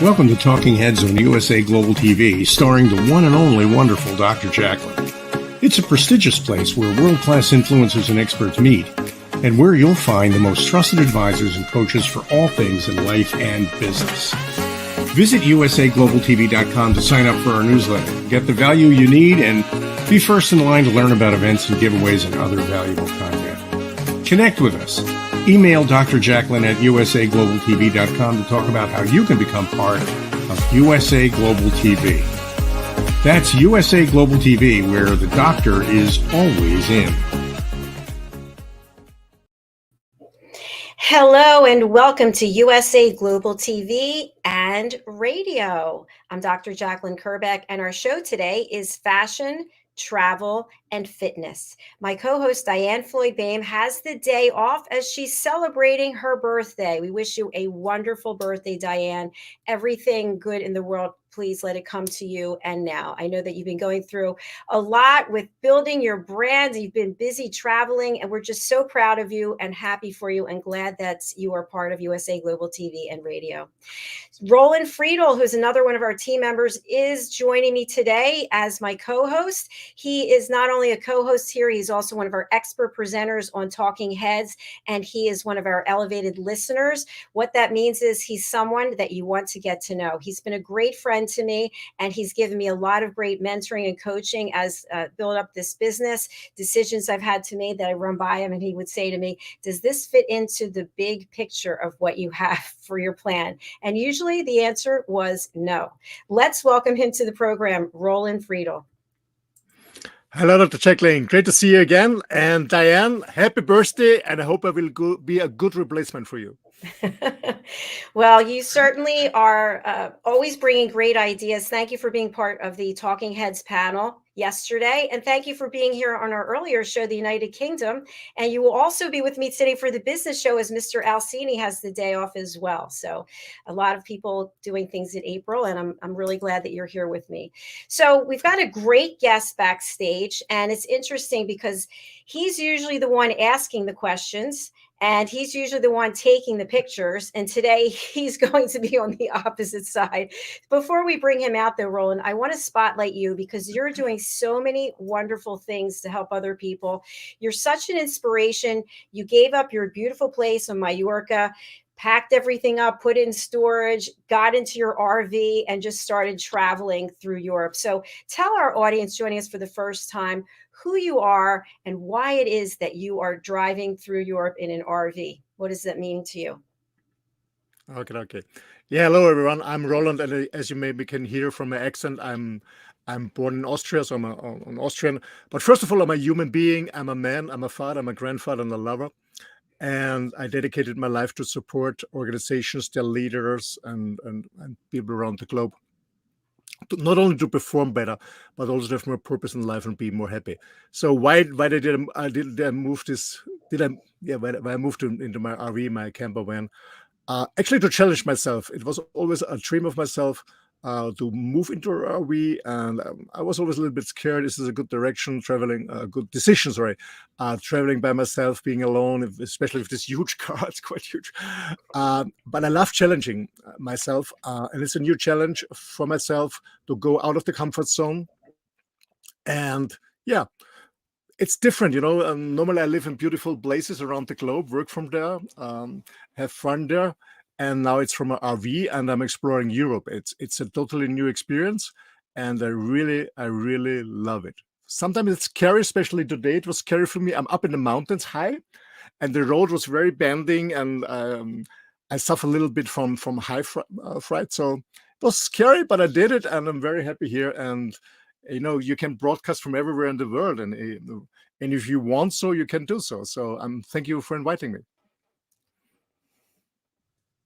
Welcome to Talking Heads on USA Global TV, starring the one and only wonderful Dr. JACALYN. It's a prestigious place where world-class influencers and experts meet, and where you'll find the most trusted advisors and coaches for all things in life and business. Visit usaglobaltv.com to sign up for our newsletter, get the value you need, and be first in line to learn about events and giveaways and other valuable content. Connect with us. Email Dr. JACALYN at usaglobaltv.com to talk about how you can become part of USA Global TV. That's USA Global TV, where the doctor is always in. Hello and welcome to USA Global TV and Radio. I'm Dr. JACALYN KERBECK, and our show today is Fashion, Travel, and Fitness. My co-host Diane Floyd-Boehm has the day off as she's celebrating her birthday. We wish you a wonderful birthday, Diane. Everything good in the world, please let it come to you and now. I know that you've been going through a lot with building your brand. You've been busy traveling, and we're just so proud of you and happy for you and glad that you are part of USA Global TV and Radio. ROLAND, who's another one of our team members, is joining me today as my co-host. He is not only a co-host here, he's also one of our expert presenters on Talking Heads, and he is one of our elevated listeners. What that means is he's someone that you want to get to know. He's been a great friend to me, and he's given me a lot of great mentoring and coaching as build up this business. Decisions I've had to make that I run by him, and he would say to me, does this fit into the big picture of what you have for your plan? And usually the answer was no. Let's welcome him to the program, ROLAND. Hello, Dr. JACALYN. Great to see you again. And Diane, happy birthday, and I hope I will be a good replacement for you. Well, you certainly are always bringing great ideas. Thank you for being part of the Talking Heads panel yesterday. And thank you for being here on our earlier show, The United Kingdom. And you will also be with me today for the business show as Mr. Alcini has the day off as well. So a lot of people doing things in April, and I'm really glad that you're here with me. So we've got a great guest backstage, and it's interesting because he's usually the one asking the questions, and he's usually the one taking the pictures. And today he's going to be on the opposite side. Before we bring him out there, ROLAND, I want to spotlight you because you're doing so many wonderful things to help other people. You're such an inspiration. You gave up your beautiful place on Mallorca, packed everything up, put it in storage, got into your RV, and just started traveling through Europe. So tell our audience joining us for the first time who you are and why it is that you are driving through Europe in an RV. What does that mean to you? Okay. Yeah, hello everyone. I'm ROLAND, and as you maybe can hear from my accent, I'm born in Austria, so I'm an Austrian. But first of all, I'm a human being. I'm a man. I'm a father. I'm a grandfather and a lover. And I dedicated my life to support organizations, their leaders, and people around the globe, not only to perform better, but also to have more purpose in life and be more happy. So why did I move this? Why I moved into my RV, my camper van? Actually, to challenge myself. It was always a dream of myself to move into an RV, and I was always a little bit scared. This is a good direction, traveling, good decision. Sorry, traveling by myself, being alone, especially with this huge car. It's quite huge, but I love challenging myself, and it's a new challenge for myself to go out of the comfort zone. And yeah, it's different, normally I live in beautiful places around the globe, work from there, have fun there. And now it's from an RV, and I'm exploring Europe. It's a totally new experience, and I really love it. Sometimes it's scary, especially today. It was scary for me. I'm up in the mountains high, and the road was very bending, and I suffer a little bit from high fright. So it was scary, but I did it, and I'm very happy here. And you can broadcast from everywhere in the world, and if you want so, you can do so. So thank you for inviting me.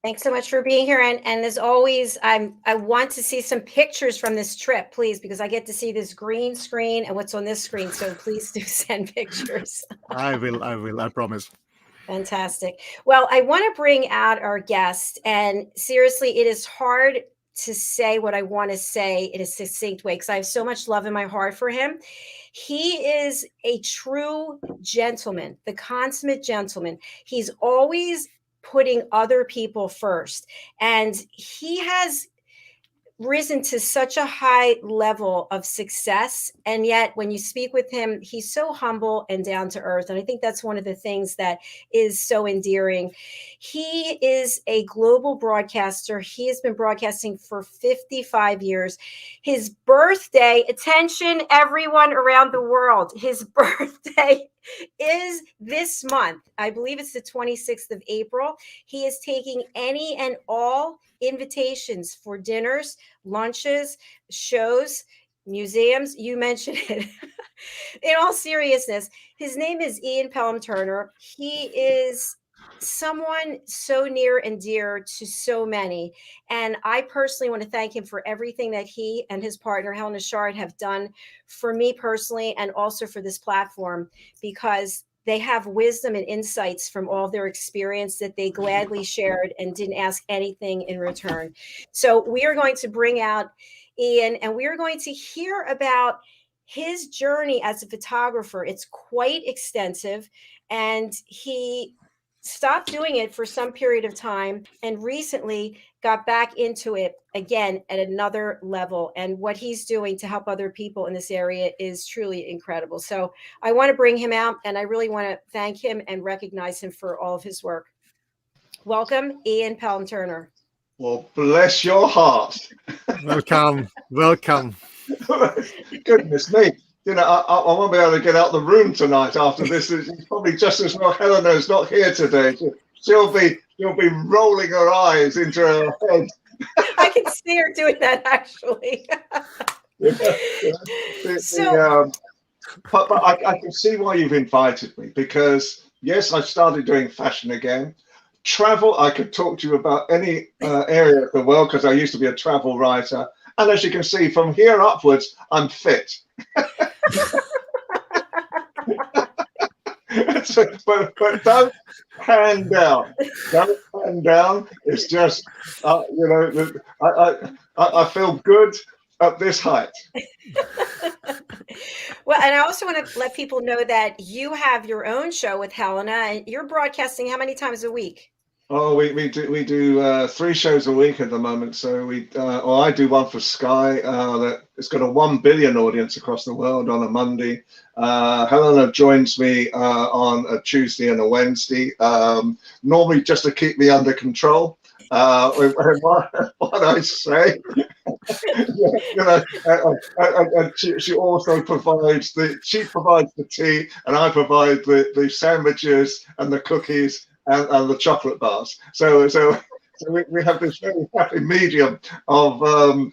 Thanks so much for being here. And as always, I want to see some pictures from this trip, please, because I get to see this green screen and what's on this screen. So please do send pictures. I will, I promise. Fantastic. Well, I want to bring out our guest, and seriously, it is hard to say what I want to say in a succinct way because I have so much love in my heart for him. He is a true gentleman, the consummate gentleman. He's always putting other people first, and he has risen to such a high level of success. And yet when you speak with him, he's so humble and down to earth. And I think that's one of the things that is so endearing. He is a global broadcaster. He has been broadcasting for 55 years. His birthday, attention everyone around the world, his birthday is this month. I believe it's the 26th of April. He is taking any and all invitations for dinners, lunches, shows, museums. You mentioned it. In all seriousness, his name is Ian Pelham Turner. He is someone so near and dear to so many. And I personally want to thank him for everything that he and his partner, Helena Shard, have done for me personally and also for this platform, because they have wisdom and insights from all their experience that they gladly shared and didn't ask anything in return. So we are going to bring out Ian, and we are going to hear about his journey as a photographer. It's quite extensive, and he stopped doing it for some period of time and recently got back into it again at another level. And what he's doing to help other people in this area is truly incredible. So I want to bring him out, and I really want to thank him and recognize him for all of his work. Welcome, Ian Pelham Turner. Well, bless your heart. Welcome, welcome. Goodness me. You know, I won't be able to get out the room tonight after this. It's probably just as well Helena's not here today. She'll be rolling her eyes into her head. I can see her doing that, actually. But I can see why you've invited me, because yes, I started doing fashion again. Travel, I could talk to you about any area of the world because I used to be a travel writer. And as you can see, from here upwards, I'm fit. but don't hand down. Don't hand down. It's just, you know, I feel good at this height. Well, and I also want to let people know that you have your own show with Helena, and you're broadcasting how many times a week? Oh, we do 3 shows a week at the moment. So I do one for Sky that it's got a 1 billion audience across the world on a Monday. Helena joins me on a Tuesday and a Wednesday, normally just to keep me under control. What I say, you know, and she also provides the tea, and I provide the sandwiches and the cookies and the chocolate bars. So we have this very happy medium of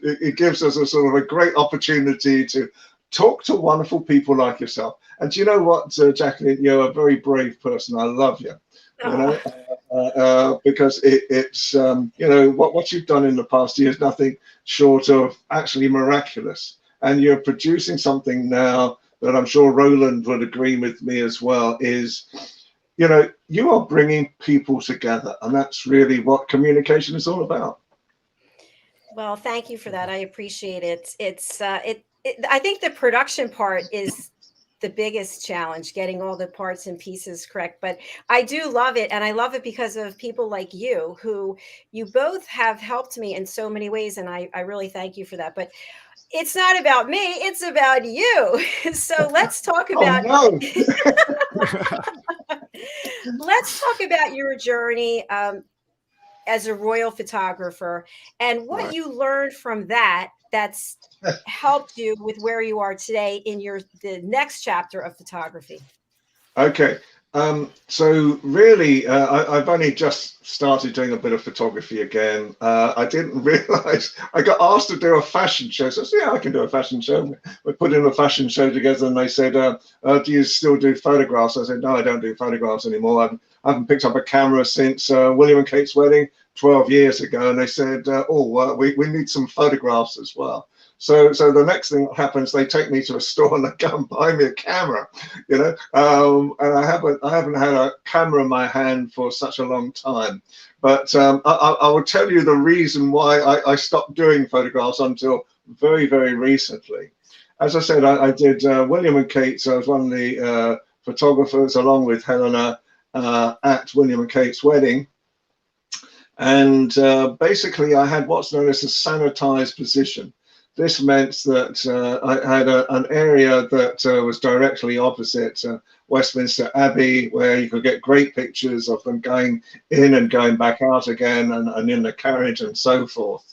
it gives us a sort of a great opportunity to talk to wonderful people like yourself. And do you know what, Jacqueline, you're a very brave person. I love you. You know, because it's you know, what you've done in the past year is nothing short of actually miraculous, and you're producing something now that I'm sure Roland would agree with me as well, is, you know, you are bringing people together, and that's really what communication is all about. Well, thank you for that. I appreciate it. It's I think the production part is the biggest challenge, getting all the parts and pieces correct. But I do love it. And I love it because of people like you, who you both have helped me in so many ways. And I really thank you for that. But it's not about me, it's about you. So let's talk about let's talk about your journey as a royal photographer and what you learned from that that's helped you with where you are today in the next chapter of photography. Okay. So really, I've only just started doing a bit of photography again. I didn't realize I got asked to do a fashion show. So I said, yeah, I can do a fashion show. We put in a fashion show together, and they said, do you still do photographs? I said, no, I don't do photographs anymore. I haven't picked up a camera since William and Kate's wedding 12 years ago. And they said, we need some photographs as well. So the next thing that happens, they take me to a store and they go and buy me a camera, you know. And I haven't had a camera in my hand for such a long time. But I will tell you the reason why I stopped doing photographs until very, very recently. As I said, I did William and Kate. So I was one of the photographers along with Helena at William and Kate's wedding. And basically, I had what's known as a sanitized position. This meant that I had an area that was directly opposite Westminster Abbey, where you could get great pictures of them going in and going back out again, and in the carriage and so forth.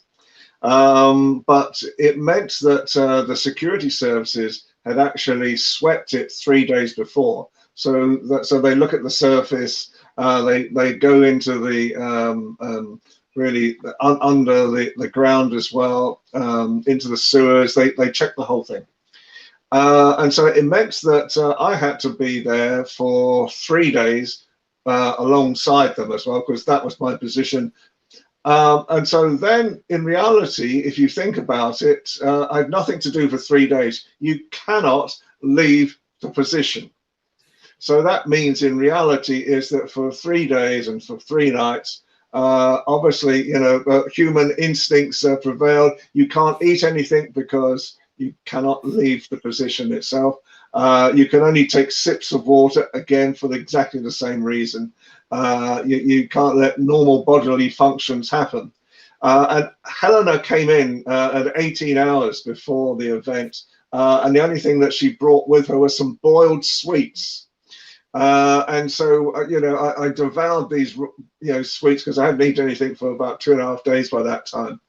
But it meant that the security services had actually swept it 3 days before. So they look at the surface, they go into the really under the ground as well, into the sewers. They check the whole thing. And so it meant that I had to be there for 3 days alongside them as well, because that was my position. And so then in reality, if you think about it, I had nothing to do for 3 days. You cannot leave the position. So that means in reality is that for 3 days and for 3 nights, obviously, you know, human instincts prevail. You can't eat anything because you cannot leave the position itself. You can only take sips of water, again, for exactly the same reason. You can't let normal bodily functions happen. And Helena came in at 18 hours before the event, and the only thing that she brought with her was some boiled sweets. And so, you know, I devoured these, you know, sweets because I hadn't eaten anything for about 2.5 days by that time.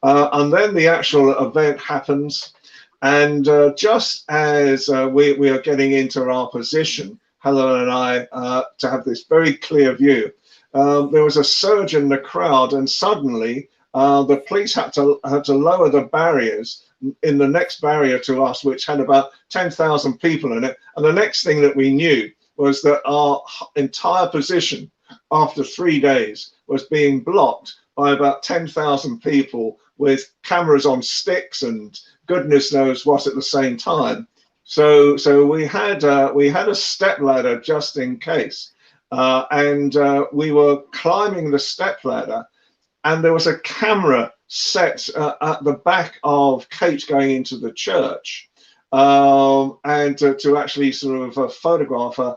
And then the actual event happens. And just as we are getting into our position, Helen and I, to have this very clear view, there was a surge in the crowd, and suddenly the police had to lower the barriers in the next barrier to us, which had about 10,000 people in it. And the next thing that we knew was that our entire position after 3 days was being blocked by about 10,000 people with cameras on sticks and goodness knows what at the same time. So we had a step ladder just in case, and we were climbing the step ladder, and there was a camera set at the back of Kate going into the church, and to actually sort of photograph her.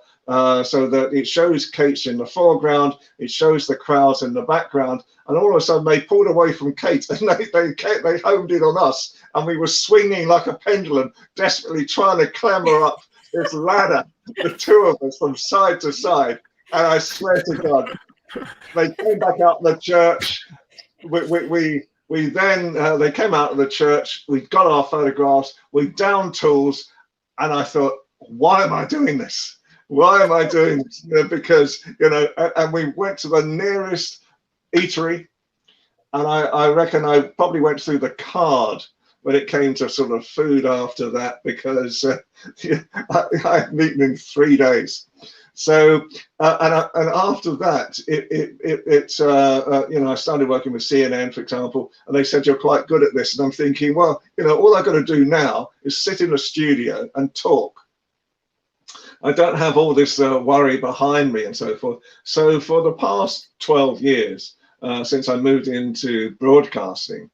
So that it shows Kate in the foreground, it shows the crowds in the background, and all of a sudden they pulled away from Kate and they homed in on us, and we were swinging like a pendulum, desperately trying to clamber up this ladder, the two of us from side to side. And I swear to God, they came back out of the church. We then they came out of the church. We got our photographs. We downed tools, and I thought, why am I doing this? Why am I doing this? You know, because, you know, and we went to the nearest eatery, and I reckon I probably went through the card when it came to sort of food after that, because I hadn't eaten in 3 days. So and after that, you know, I started working with CNN, for example, and they said, you're quite good at this. And I'm thinking, well, you know, all I've got to do now is sit in a studio and talk. I don't have all this worry behind me and so forth. So for the past 12 years, since I moved into broadcasting,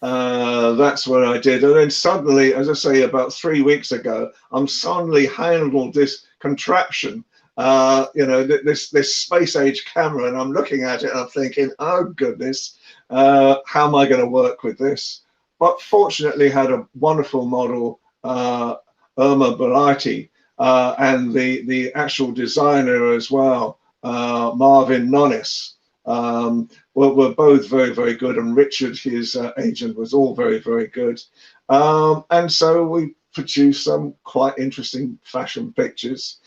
that's what I did. And then suddenly, as I say, about 3 weeks ago, I'm suddenly handled this contraption, you know, this space age camera, and I'm looking at it and I'm thinking, oh goodness, how am I going to work with this? But fortunately had a wonderful model, Irma Belati, and the actual designer as well, Marvin Nonis, were both very, very good, and Richard, his agent, was all very, very good. And so we produced some quite interesting fashion pictures.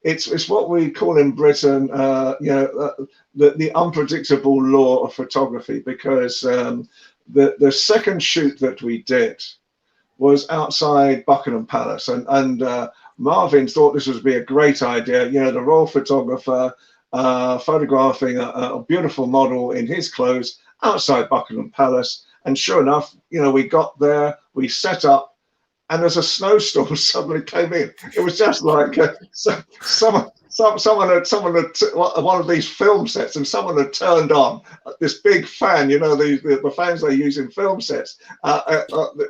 It's what we call in Britain, the unpredictable law of photography, because the second shoot that we did was outside Buckingham Palace, and Marvin thought this would be a great idea. You know, the royal photographer photographing a beautiful model in his clothes outside Buckingham Palace. And sure enough, you know, we got there, we set up, and as a snowstorm suddenly came in. It was just like someone had one of these film sets, and someone had turned on this big fan. You know, the fans they use in film sets.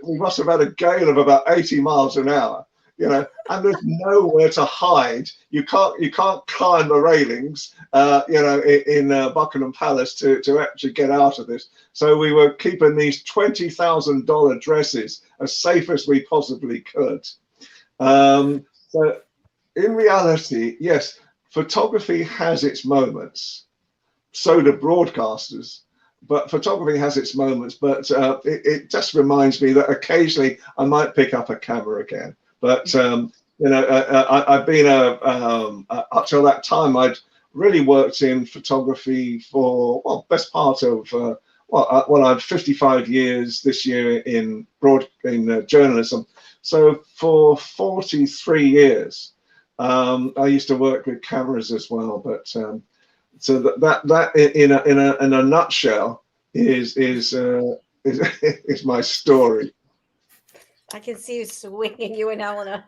We must have had a gale of about 80 miles an hour. You know, and there's nowhere to hide. You can't climb the railings, you know, in Buckingham Palace to actually get out of this. So we were keeping these $20,000 dresses as safe as we possibly could. So in reality, yes, photography has its moments. So do broadcasters. But photography has its moments. But it just reminds me that occasionally I might pick up a camera again. But you know, I've been up till that time, I'd really worked in photography for, well, best part of I'm 55 years this year in journalism. So for 43 years, I used to work with cameras as well. But so that in a nutshell is my story. I can see you swinging, you and Helena.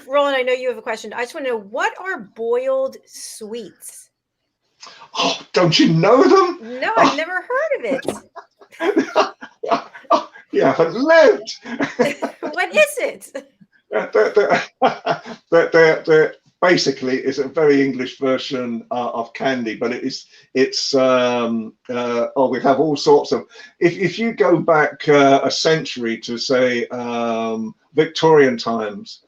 Roland, I know you have a question. I just want to know, what are boiled sweets? Oh, don't you know them? No, I've never heard of it. You haven't lived. What is it? They're basically, it's a very English version of candy, but we have all sorts of. If you go back a century to say Victorian times,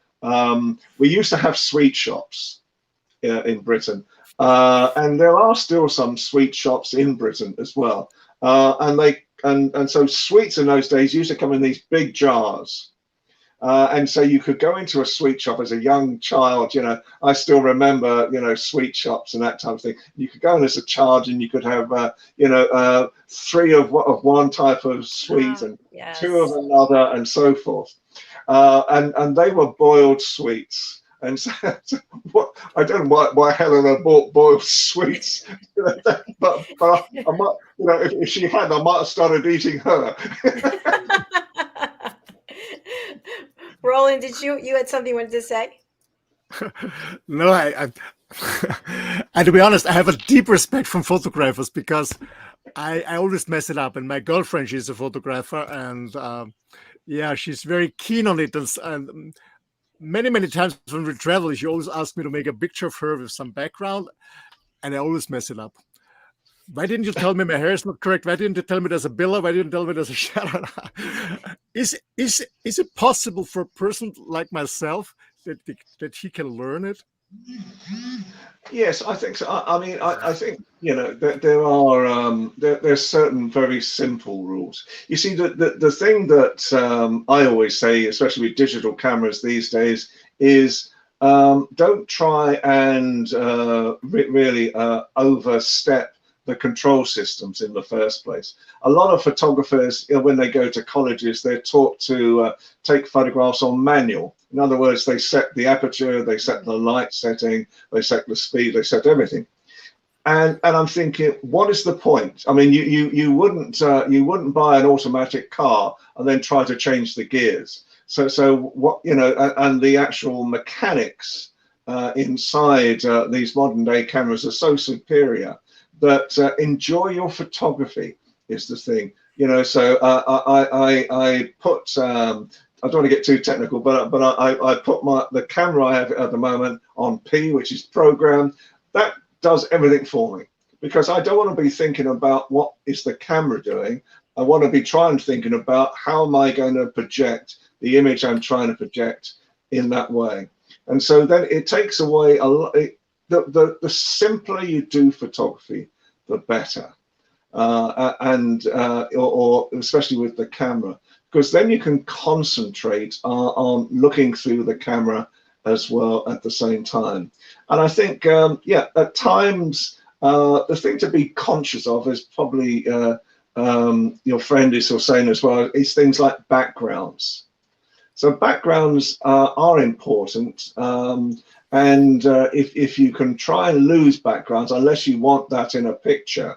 we used to have sweet shops in Britain, and there are still some sweet shops in Britain as well, and so sweets in those days used to come in these big jars. And so you could go into a sweet shop as a young child. You know, I still remember, you know, sweet shops and that type of thing. You could go in as a child and you could have, 3 of one type of sweet and yes. 2 of another and so forth. And they were boiled sweets. And so, I don't know why Helena bought boiled sweets, but I might, you know, if she had, I might have started eating her. Roland, did you had something you wanted to say? No, and to be honest, I have a deep respect from photographers, because I always mess it up. And my girlfriend, she's a photographer, and yeah, she's very keen on it. And many times when we travel, she always asks me to make a picture of her with some background, and I always mess it up. Why didn't you tell me my hair is not correct? Why didn't you tell me there's a billa? Why didn't you tell me there's a shadow? Is it possible for a person like myself that he can learn it? Yes, I think so. I mean, I think, you know, that there's certain very simple rules. You see, the thing that I always say, especially with digital cameras these days, is don't try and really overstep the control systems in the first place. A lot of photographers, you know, when they go to colleges, they're taught to take photographs on manual. In other words, they set the aperture, they set the light setting, they set the speed, they set everything. And I'm thinking, what is the point? I mean, you wouldn't buy an automatic car and then try to change the gears. So what, you know, and the actual mechanics inside these modern day cameras are so superior that enjoy your photography is the thing, you know. So I put I don't want to get too technical, but I put the camera I have at the moment on P, which is program. That does everything for me, because I don't want to be thinking about what is the camera doing. I want to be thinking about how am I going to project the image I'm trying to project in that way. And so then it takes away a lot. The simpler you do photography, the better. or especially with the camera, because then you can concentrate on looking through the camera as well at the same time. And I think, yeah, at times, the thing to be conscious of is probably your friend is sort of saying as well, is things like backgrounds. So backgrounds are important. And if you can try and lose backgrounds, unless you want that in a picture,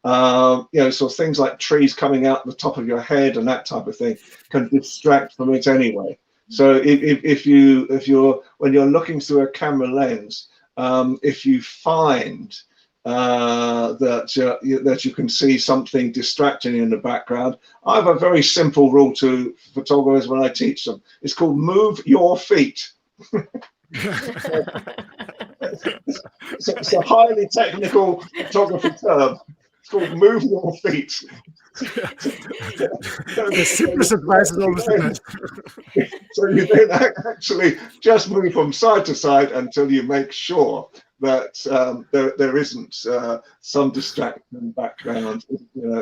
you know, so things like trees coming out the top of your head and that type of thing can distract from it anyway. So if you're when you're looking through a camera lens, if you find that you can see something distracting in the background, I have a very simple rule to photographers when I teach them. It's called move your feet. It's a highly technical photography term. It's called move your feet. The simplest advice is always the best. So you don't actually just move from side to side until you make sure that there isn't some distraction background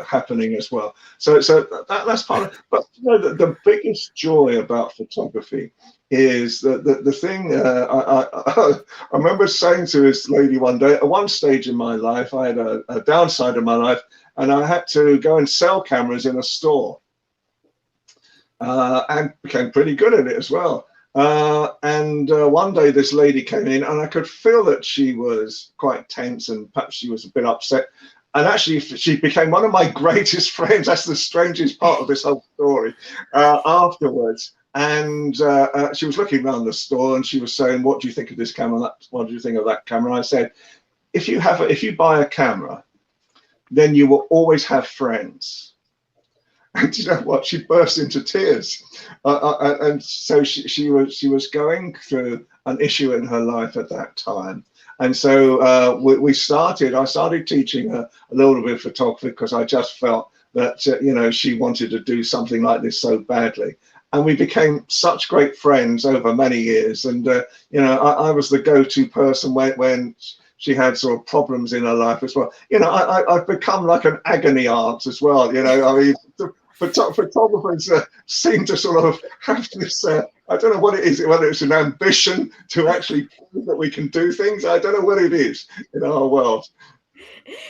happening as well. So that's part of. But you know, the biggest joy about photography is the thing. I remember saying to this lady one day, at one stage in my life, I had a downside in my life, and I had to go and sell cameras in a store, and became pretty good at it as well. And one day this lady came in, and I could feel that she was quite tense and perhaps she was a bit upset. And actually, she became one of my greatest friends. That's the strangest part of this whole story. Afterwards, and she was looking around the store, and she was saying, "What do you think of this camera? What do you think of that camera?" And I said, if you buy a camera, then you will always have friends." And you know what? She burst into tears, and so she was going through an issue in her life at that time, and so I started teaching her a little bit of photography because I just felt that you know, she wanted to do something like this so badly, and we became such great friends over many years. And you know, I was the go-to person when she had sort of problems in her life as well. You know, I've become like an agony aunt as well. You know, I mean, photographers seem to sort of have this, I don't know what it is, whether it's an ambition to actually prove that we can do things. I don't know what it is in our world.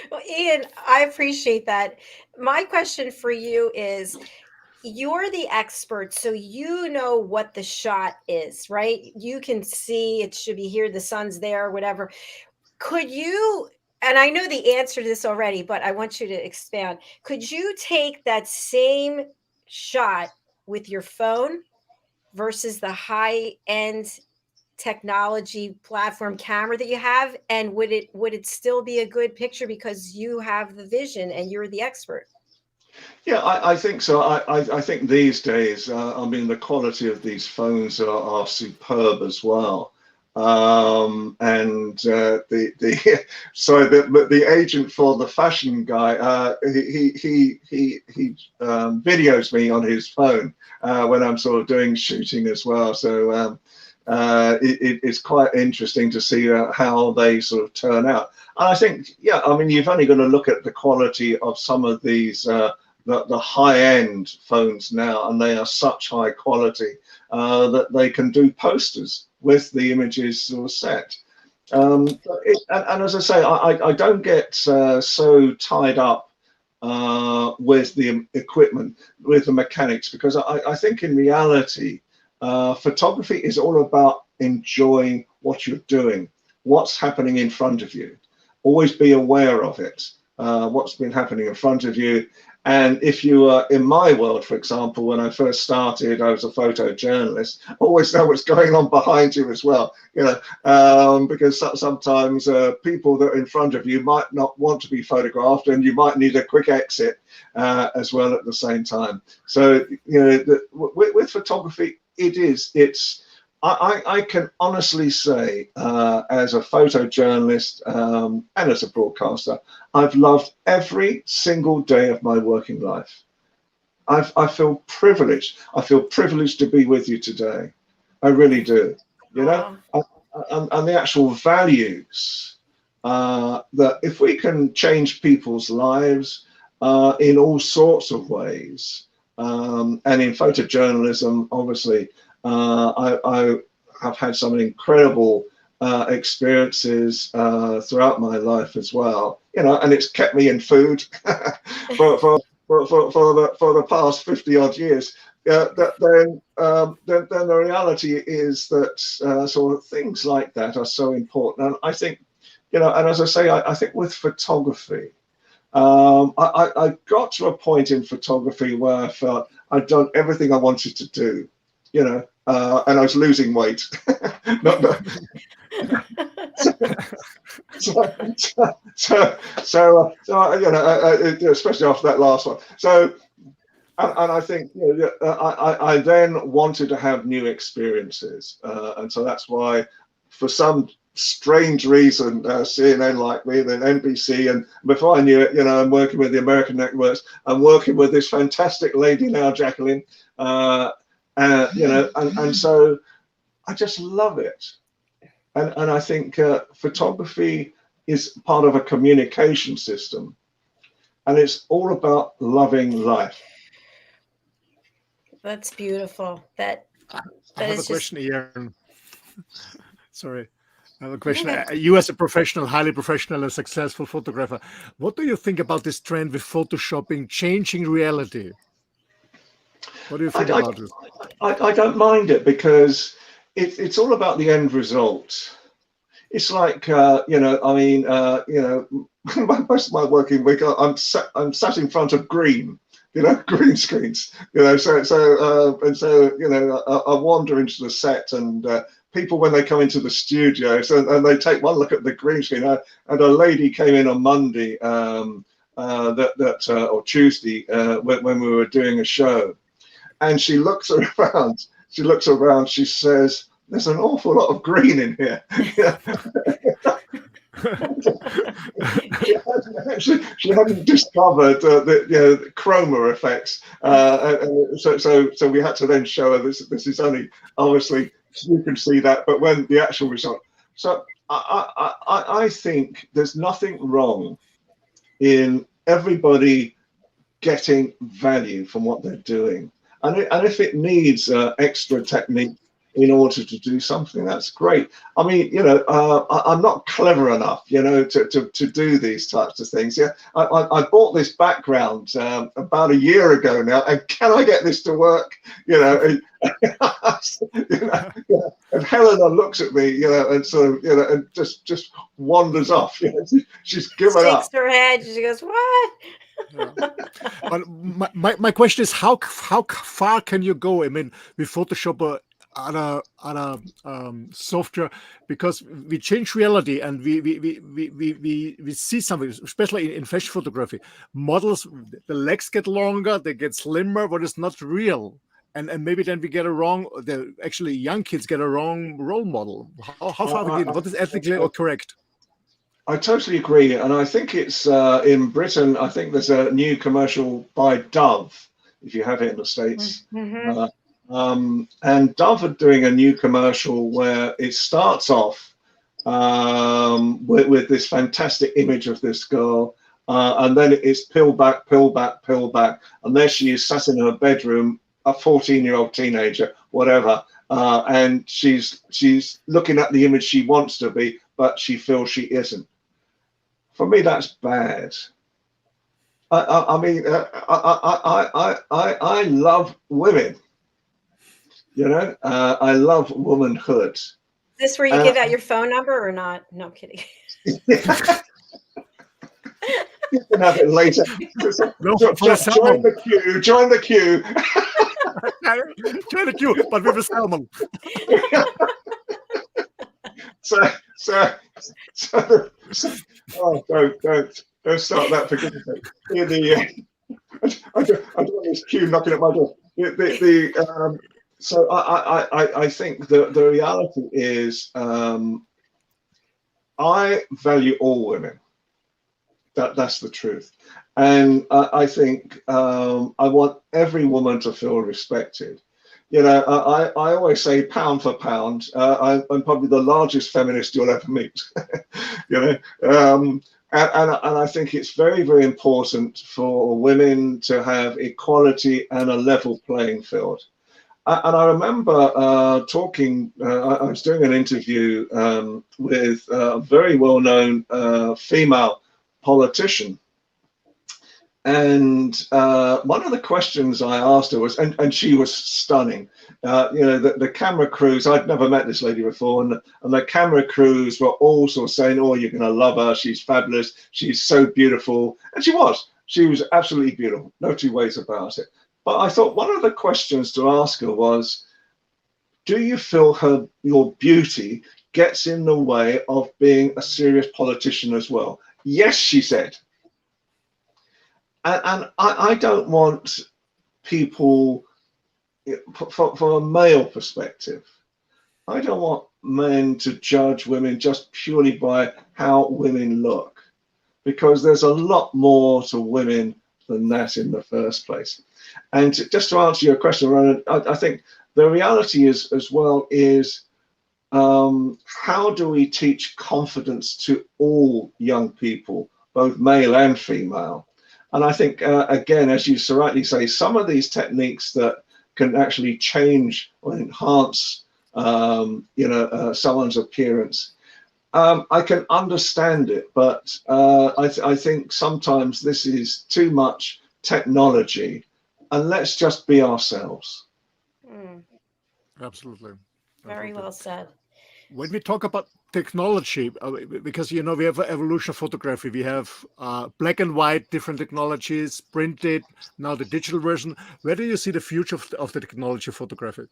Well, Ian, I appreciate that. My question for you is, you're the expert, so you know what the shot is, right? You can see it should be here, the sun's there, whatever. Could you, and I know the answer to this already, but I want you to expand. Could you take that same shot with your phone versus the high-end technology platform camera that you have, and would it still be a good picture because you have the vision and you're the expert? Yeah, I think so. I think these days, I mean, the quality of these phones are superb as well. And the agent for the fashion guy, he videos me on his phone when I'm sort of doing shooting as well. So it's quite interesting to see how they sort of turn out. And I think, yeah, I mean, you've only got to look at the quality of some of these the high-end phones now, and they are such high quality that they can do posters with the images sort of set. And as I say, I don't get so tied up with the equipment, with the mechanics, because I think in reality, photography is all about enjoying what you're doing, what's happening in front of you. Always be aware of it, what's been happening in front of you. And if you are in my world, for example, when I first started, I was a photojournalist, always know what's going on behind you as well, you know, because sometimes people that are in front of you might not want to be photographed, and you might need a quick exit as well at the same time. So, you know, with photography, I can honestly say, as a photojournalist and as a broadcaster, I've loved every single day of my working life. I feel privileged. I feel privileged to be with you today. I really do. You know, and the actual values that if we can change people's lives in all sorts of ways. And in photojournalism, obviously, I have had some incredible experiences throughout my life as well. And it's kept me in food for the past 50 odd years. Then the reality is that sort of things like that are so important. And I think, and as I say, I think with photography, I got to a point in photography where I felt I'd done everything I wanted to do, and I was losing weight. Especially after that last one. So, and I think I then wanted to have new experiences, and so that's why, for some strange reason, CNN liked me, then NBC, and before I knew it, I'm working with the American networks. I'm working with this fantastic lady now, JACALYN, and so I just love it, and I think photography is part of a communication system, and it's all about loving life. That's beautiful. I have a question here. Sorry. I have a question. You, as a professional, highly professional and successful photographer, what do you think about this trend with photoshopping changing reality? What do you think about this? I don't mind it, because it's all about the end result. It's like, most of my working week, I'm sat in front of green screens, I wander into the set, and people, when they come into the studio, and they take one look at the green screen, and a lady came in on Monday, or Tuesday, when we were doing a show, and she looks around, she says, "There's an awful lot of green in here." she hadn't discovered the chroma effects, so we had to then show her this is only, obviously you can see that, but when the actual result. So I think there's nothing wrong in everybody getting value from what they're doing, and if it needs extra technique in order to do something, that's great. I mean, I'm not clever enough, to do these types of things. Yeah, I bought this background about a year ago now, and can I get this to work? And Helena looks at me, and sort of, and just wanders off. She's given up. Shakes her head. She goes, "What?" But my question is, how far can you go? I mean, with Photoshop on a software, because we change reality, and we see something, especially in fashion photography. Models, the legs get longer, they get slimmer, but it's not real. And maybe then we get actually young kids get a wrong role model. How far we get? What is ethically or correct? I totally agree, and I think it's in Britain. I think there's a new commercial by Dove, if you have it in the States. Mm-hmm. And Dove are doing a new commercial where it starts off with this fantastic image of this girl, and then it's peel back, and there she is, sat in her bedroom, a 14-year-old teenager, whatever, and she's looking at the image she wants to be, but she feels she isn't. For me, that's bad. I mean, I love women. I love womanhood. Is this where you give out your phone number or not? No, I'm kidding. You can have it later. Join the queue. Join the queue. Join the queue, but with a salmon. Don't start that, for goodness sake. I don't want this queue knocking at my door. So I think the reality is, I value all women. That's the truth, and I think I want every woman to feel respected. I always say, pound for pound, I'm probably the largest feminist you'll ever meet. And I think it's very, very important for women to have equality and a level playing field. And I remember I was doing an interview with a very well-known female politician. And one of the questions I asked her was, and she was stunning. The camera crews, I'd never met this lady before, and the camera crews were all sort of saying, oh, you're going to love her. She's fabulous. She's so beautiful. And she was absolutely beautiful. No two ways about it. But I thought one of the questions to ask her was, do you feel your beauty gets in the way of being a serious politician as well? Yes, she said. And I don't want people, from a male perspective, I don't want men to judge women just purely by how women look, because there's a lot more to women than that in the first place. And just to answer your question, Roland, I think the reality is as well is how do we teach confidence to all young people, both male and female? And I think, again, as you so rightly say, some of these techniques that can actually change or enhance, someone's appearance, I can understand it, but I think sometimes this is too much technology, and let's just be ourselves. Absolutely. Very well said. When we talk about technology, because we have evolution of photography, we have black and white, different technologies, printed, now the digital version. Where do you see the future of the technology of photography?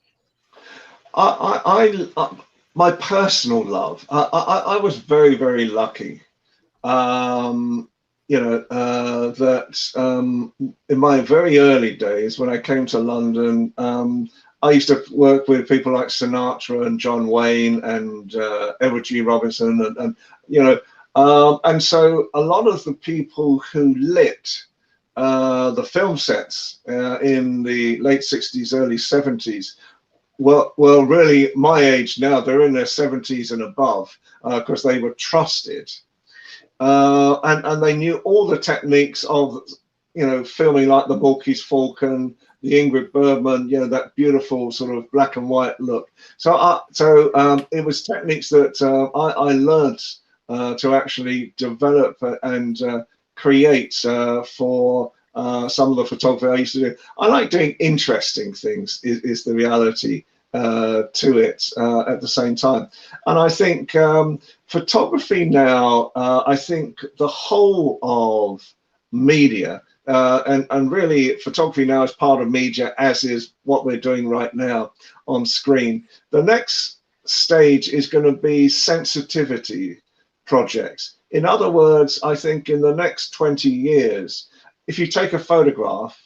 My personal love, I was very, very lucky. That in my very early days, when I came to London, I used to work with people like Sinatra and John Wayne and Edward G. Robinson, and so a lot of the people who lit the film sets in the late 60s, early 70s, well, really my age now, they're in their 70s and above, because they were trusted. And they knew all the techniques of, filming, like the Maltese Falcon, the Ingrid Bergman, that beautiful sort of black and white look. So it was techniques that I learned to actually develop and create for some of the photography I used to do. I like doing interesting things, is the reality to it at the same time. And I think photography now, I think the whole of media, and really photography now is part of media, as is what we're doing right now on screen. The next stage is going to be sensitivity projects. In other words, I think in the next 20 years, if you take a photograph,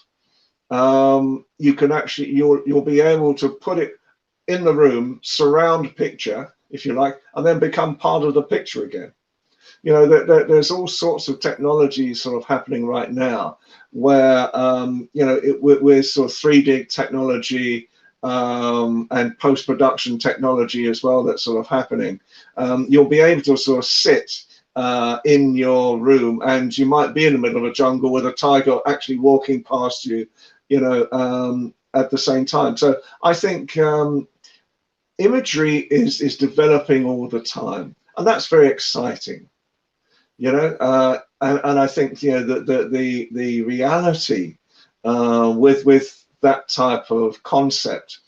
you can actually, you'll be able to put it in the room, surround picture, if you like, and then become part of the picture again. There's all sorts of technologies sort of happening right now where, we're sort of 3D technology and post-production technology as well that's sort of happening. You'll be able to sort of sit in your room, and you might be in the middle of a jungle with a tiger actually walking past you, at the same time. So I think imagery is developing all the time, and that's very exciting. And I think the reality with that type of concept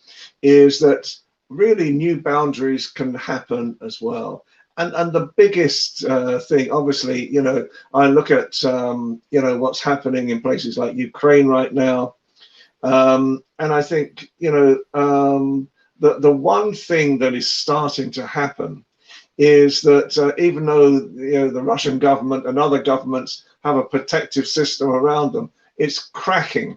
is that really new boundaries can happen as well. And the biggest thing, obviously, I look at what's happening in places like Ukraine right now, and I think the one thing that is starting to happen is that even though the Russian government and other governments have a protective system around them, it's cracking,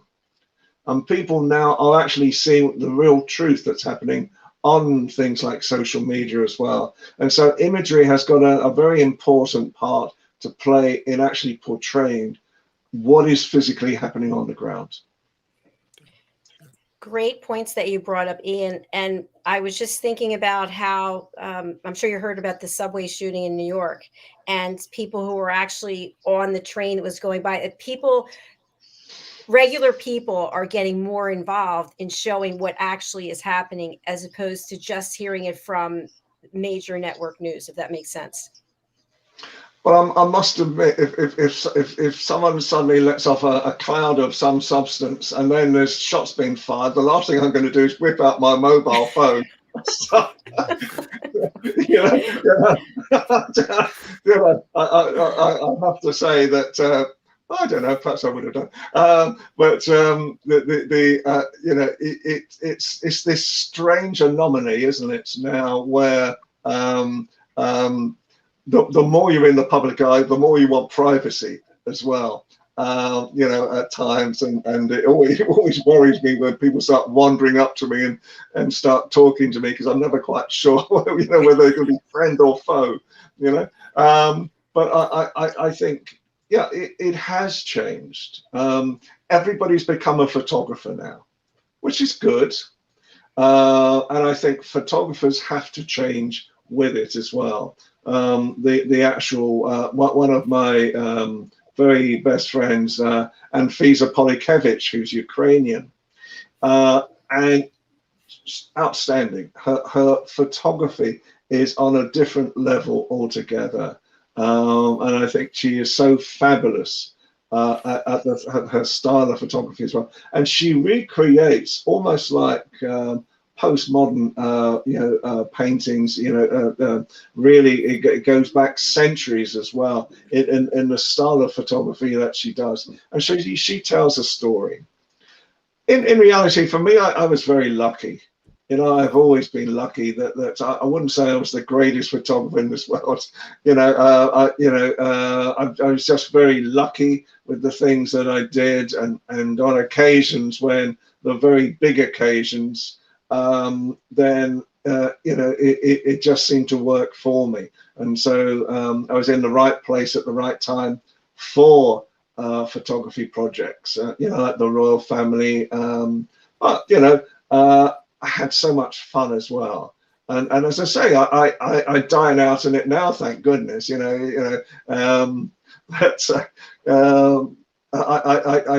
and people now are actually seeing the real truth that's happening on things like social media as well. And so imagery has got a very important part to play in actually portraying what is physically happening on the ground. Great points that you brought up, Ian. And I was just thinking about how I'm sure you heard about the subway shooting in New York, and people who were actually on the train that was going by. Regular people are getting more involved in showing what actually is happening, as opposed to just hearing it from major network news, if that makes sense. Well, I must admit, if someone suddenly lets off a cloud of some substance and then there's shots being fired, the last thing I'm going to do is whip out my mobile phone. So, I have to say that I don't know. Perhaps I would have done, it's this strange anomaly, isn't it? Now where the more you're in the public eye, the more you want privacy as well. At times, and it always worries me when people start wandering up to me and start talking to me, because I'm never quite sure, whether they're going to be friend or foe. But I think, yeah, it has changed. Everybody's become a photographer now, which is good, and I think photographers have to change with it as well. The actual one of my very best friends, Anfisa Polykevich, who's Ukrainian, and outstanding. Her photography is on a different level altogether, and I think she is so fabulous at her style of photography as well. And she recreates almost like postmodern, paintings. Really, it goes back centuries as well in the style of photography that she does, and she tells a story. In reality, for me, I was very lucky. I've always been lucky that I wouldn't say I was the greatest photographer in this world. I was just very lucky with the things that I did, and on occasions, when the very big occasions, then it just seemed to work for me. And so I was in the right place at the right time for photography projects, like the royal family. But I had so much fun as well. And as I say, I dine out in it now, thank goodness. I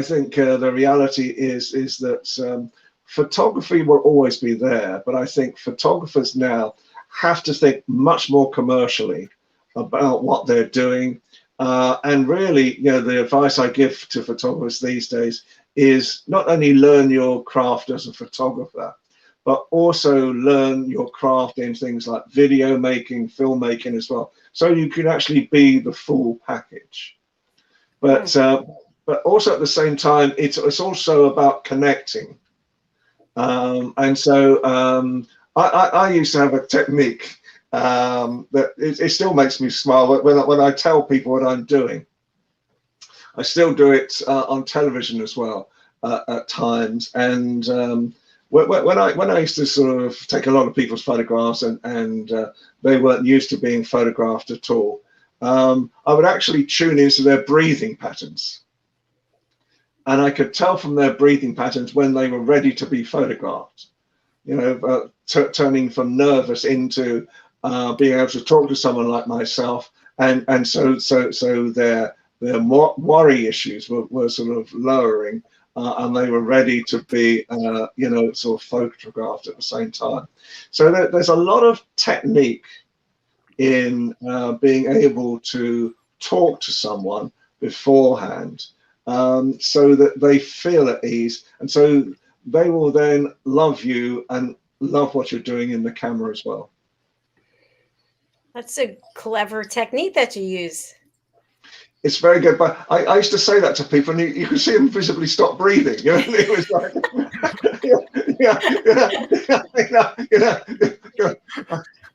think the reality is that photography will always be there, but I think photographers now have to think much more commercially about what they're doing. And really, the advice I give to photographers these days is not only learn your craft as a photographer, but also learn your craft in things like video making, filmmaking as well, so you can actually be the full package. But also at the same time, it's also about connecting. And so I used to have a technique that it still makes me smile when I tell people what I'm doing. I still do it on television as well at times. And when I used to sort of take a lot of people's photographs and they weren't used to being photographed at all, I would actually tune into their breathing patterns. And I could tell from their breathing patterns when they were ready to be photographed, turning from nervous into being able to talk to someone like myself. And so their worry issues were sort of lowering, and they were ready to be, sort of photographed at the same time. So there's a lot of technique in being able to talk to someone beforehand, so that they feel at ease, and so they will then love you and love what you're doing in the camera as well. That's a clever technique that you use. It's very good, but I used to say that to people, and you could see them visibly stop breathing. It was like,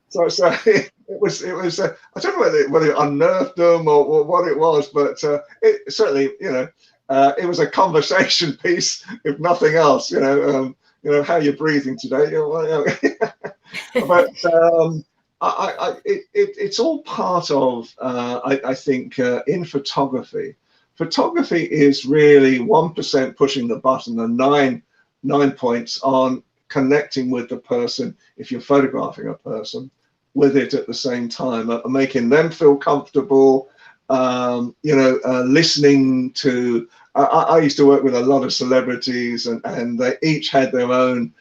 So it was. I don't know whether it unnerved them or what it was, but it certainly, it was a conversation piece, if nothing else. How you're breathing today. But it's all part of. I think in photography, photography is really 1% pushing the button and nine points on connecting with the person, if you're photographing a person, with it at the same time, making them feel comfortable, listening to, I used to work with a lot of celebrities, and they each had their own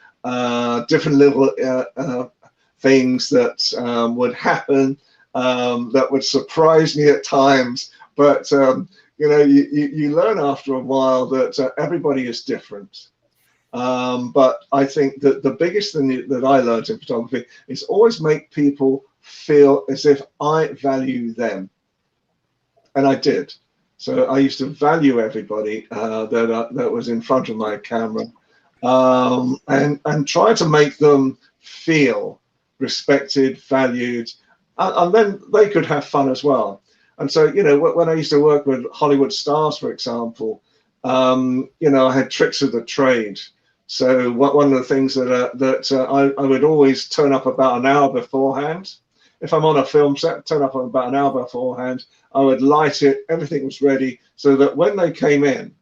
different little things that would happen that would surprise me at times. But, you learn after a while that everybody is different. But I think that the biggest thing that I learned in photography is always make people feel as if I value them. And I did. So I used to value everybody that was in front of my camera, and try to make them feel respected, valued, and then they could have fun as well. And so, when I used to work with Hollywood stars, for example, I had tricks of the trade. So one of the things that I would always turn up about an hour beforehand. If I'm on a film set, turn up about an hour beforehand. I would light it, everything was ready, so that when they came in,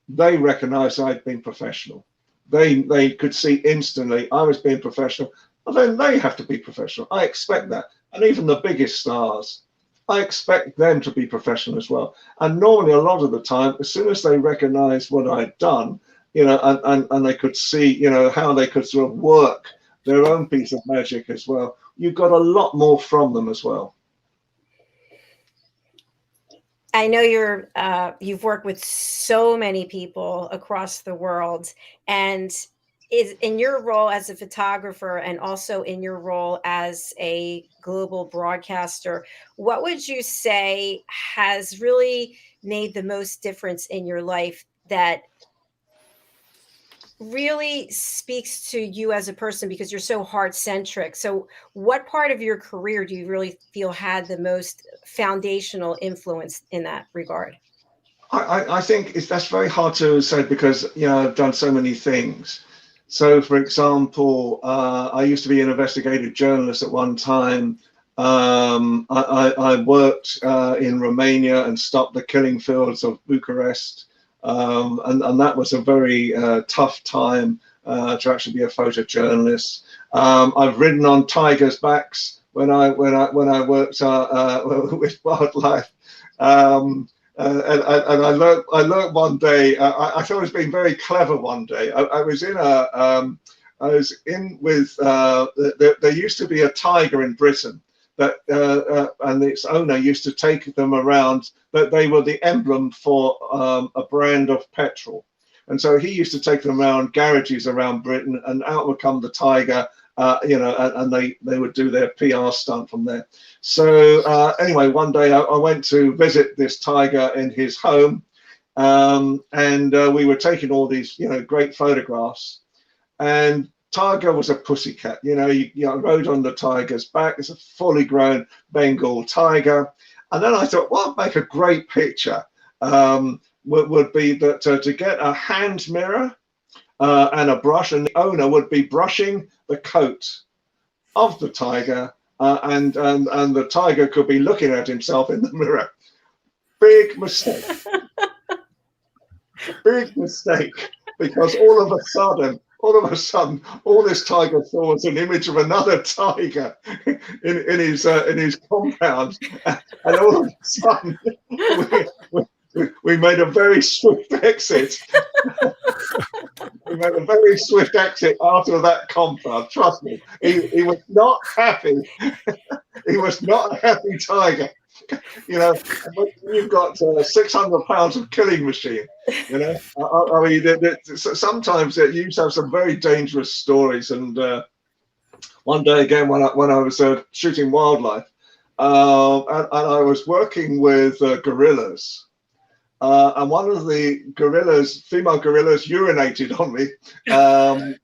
they recognized I'd been professional. They could see instantly I was being professional. And then they have to be professional. I expect that. And even the biggest stars, I expect them to be professional as well. And normally a lot of the time, as soon as they recognize what I'd done, and they could see, how they could sort of work their own piece of magic as well, you got a lot more from them as well. I know you've worked with so many people across the world, and is in your role as a photographer and also in your role as a global broadcaster, what would you say has really made the most difference in your life that really speaks to you as a person, because you're so heart-centric? So what part of your career do you really feel had the most foundational influence in that regard? I think that's very hard to say, because I've done so many things. So, for example, I used to be an investigative journalist at one time. I worked in Romania and stopped the killing fields of Bucharest. And that was a very tough time to actually be a photojournalist. I've ridden on tigers' backs when I worked with wildlife. And I learned one day. I thought I was being very clever one day. I was in with. There used to be a tiger in Britain that, and its owner used to take them around. That they were the emblem for a brand of petrol, and so he used to take them around garages around Britain, and out would come the tiger. And they would do their PR stunt from there. So anyway, one day I went to visit this tiger in his home, and we were taking all these, great photographs. And tiger was a pussycat. I rode on the tiger's back. It's a fully grown Bengal tiger. And then I thought, what would make a great picture would be that to get a hand mirror and a brush, and the owner would be brushing the coat of the tiger, and the tiger could be looking at himself in the mirror. Big mistake. Big mistake, because all of a sudden, all this tiger saw was an image of another tiger in his compound, and all of a sudden we made a very swift exit. We made a very swift exit out of that compound. Trust me, he was not happy. He was not a happy tiger. You've got 600 pounds of killing machine. I mean, sometimes you used to have some very dangerous stories. And one day again, when I was shooting wildlife, and I was working with gorillas. And one of the female gorillas, urinated on me, and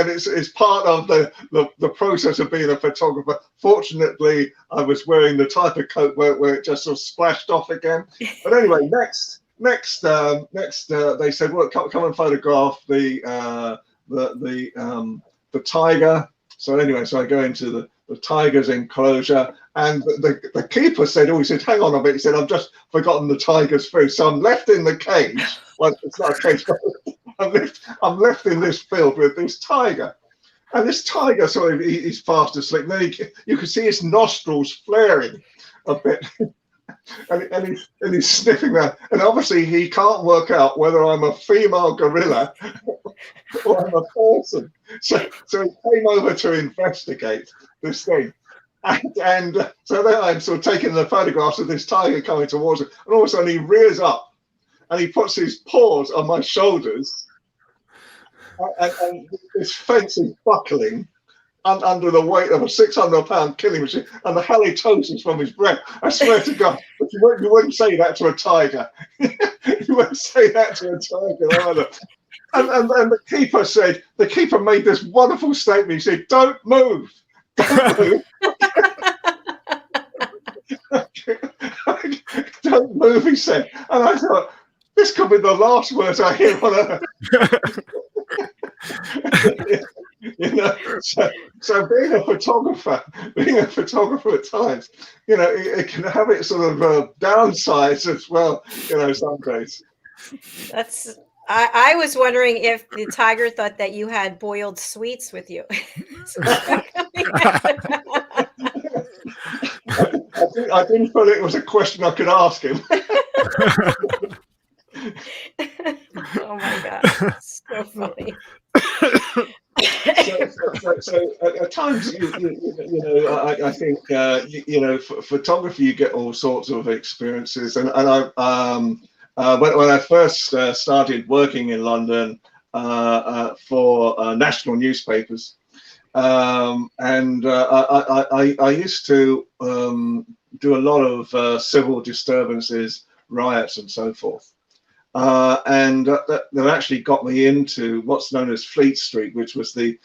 it's part of the process of being a photographer. Fortunately, I was wearing the type of coat where it just sort of splashed off again. But anyway, next, they said, "Well, come and photograph the tiger." So anyway, so I go into the tiger's enclosure, and the keeper said, he said, hang on a bit. He said, I've just forgotten the tiger's food. So I'm left in the cage. Well, it's not a cage, I'm left in this field with this tiger. And this tiger, sort of, he's fast asleep. Then you can see his nostrils flaring a bit. And he's sniffing that. And obviously he can't work out whether I'm a female gorilla or I'm a person. So he came over to investigate this thing. And so then I'm sort of taking the photographs of this tiger coming towards him. And all of a sudden he rears up and he puts his paws on my shoulders. And this fence is buckling under the weight of a 600-pound killing machine, and the halitosis from his breath. I swear to God, you wouldn't say that to a tiger. You wouldn't say that to a tiger either. And the keeper made this wonderful statement. He said, "Don't move, don't move." Don't move, he said. And I thought, this could be the last words I hear on earth. So being a photographer at times, it can have its sort of downsides as well, some days. I was wondering if the tiger thought that you had boiled sweets with you. I didn't feel it was a question I could ask him. Oh my God, so funny. So at times, I think photography, you get all sorts of experiences, and I when I first started working in London for national newspapers, and I used to do a lot of civil disturbances, riots, and so forth. And that actually got me into what's known as Fleet Street, which was the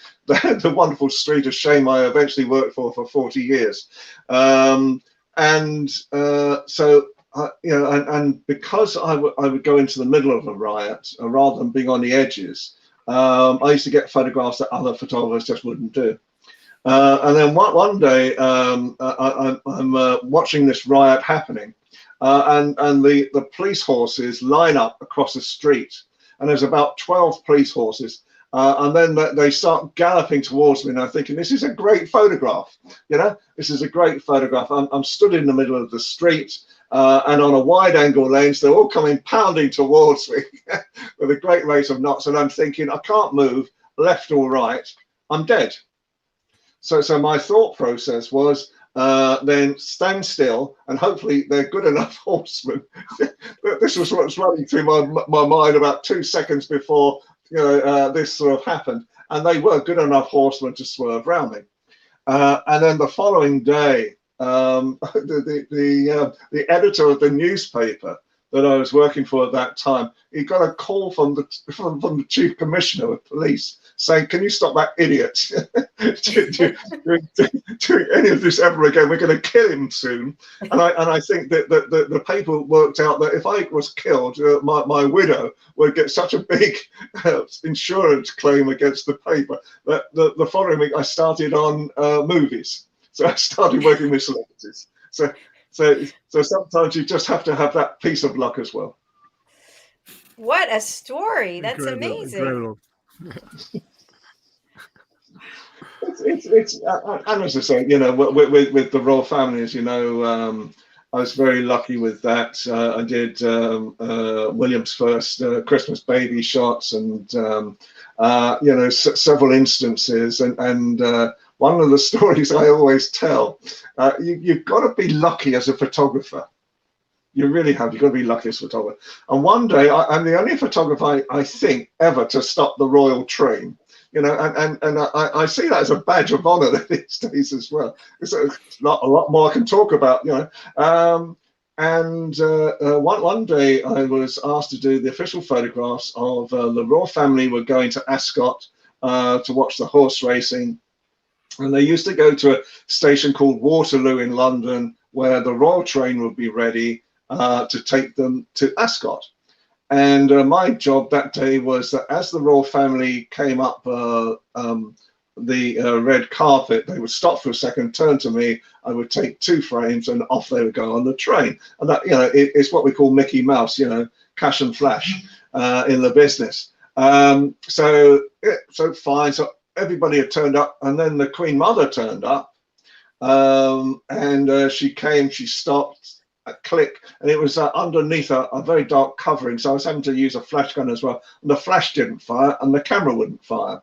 wonderful street of shame I eventually worked for 40 years. And because I would go into the middle of a riot rather than being on the edges, I used to get photographs that other photographers just wouldn't do. And then one day I'm watching this riot happening. And the police horses line up across the street, and there's about 12 police horses, and then they start galloping towards me, and I'm thinking, this is a great photograph, this is a great photograph. I'm stood in the middle of the street, and on a wide angle lens, they're all coming pounding towards me with a great rate of knots, and I'm thinking, I can't move left or right, I'm dead. So my thought process was, then stand still, and hopefully they're good enough horsemen. This was what was running through my mind about 2 seconds before this sort of happened, and they were good enough horsemen to swerve around me. And then the following day, the editor of the newspaper that I was working for at that time, he got a call from the chief commissioner of police saying, "Can you stop that idiot doing any of this ever again? We're going to kill him soon." And I think that the paper worked out that if I was killed, my widow would get such a big insurance claim against the paper that the following week I started on movies. So I started working with celebrities. So sometimes you just have to have that piece of luck as well. What a story! That's amazing. Incredible. It's and as I say, with the royal families, I was very lucky with that. I did William's first Christmas baby shots, and several instances, and one of the stories I always tell, you've got to be lucky as a photographer. You really have. You've got to be lucky as a photographer. And one day, I'm the only photographer I think ever to stop the royal train. And I see that as a badge of honor these days as well. It's a lot more I can talk about, one day I was asked to do the official photographs of the royal family were going to Ascot to watch the horse racing. And they used to go to a station called Waterloo in London, where the royal train would be ready to take them to Ascot. And my job that day was that as the royal family came up the red carpet, they would stop for a second, turn to me, I would take 2 frames, and off they would go on the train. And that, it's what we call Mickey Mouse, cash and flash in the business. So fine. So everybody had turned up, and then the Queen Mother turned up, and she came. She stopped. A click, and it was underneath a very dark covering. So I was having to use a flash gun as well, and the flash didn't fire, and the camera wouldn't fire.